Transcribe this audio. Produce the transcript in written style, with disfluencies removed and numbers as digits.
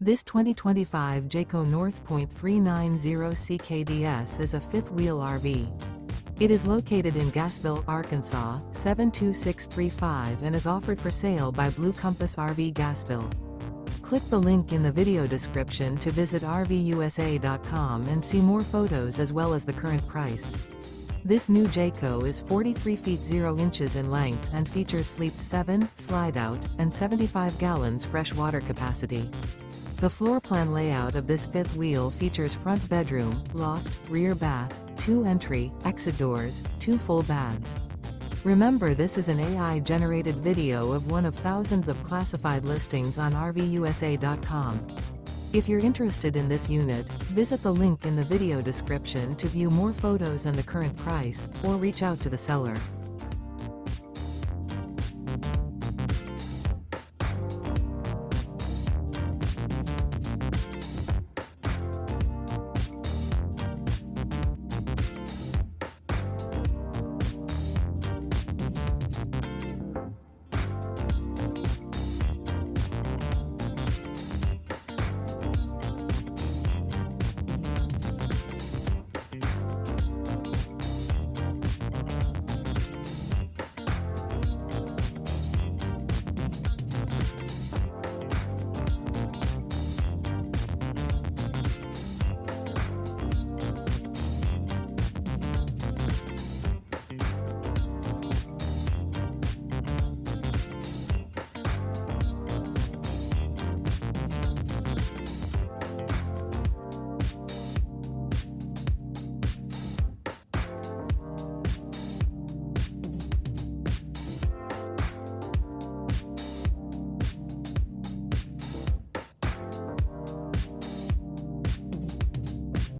This 2025 Jayco North Point 390 CKDS is a fifth-wheel RV. It is located in Gassville, Arkansas, 72635 and is offered for sale by Blue Compass RV Gassville. Click the link in the video description to visit RVUSA.com and see more photos as well as the current price. This new Jayco is 43 feet 0 inches in length and features sleeps 7, slide-out, and 75 gallons fresh water capacity. The floor plan layout of this fifth wheel features front bedroom, loft, rear bath, 2 entry, exit doors, 2 full baths. Remember, this is an AI-generated video of one of thousands of classified listings on RVUSA.com. If you're interested in this unit, visit the link in the video description to view more photos and the current price, or reach out to the seller.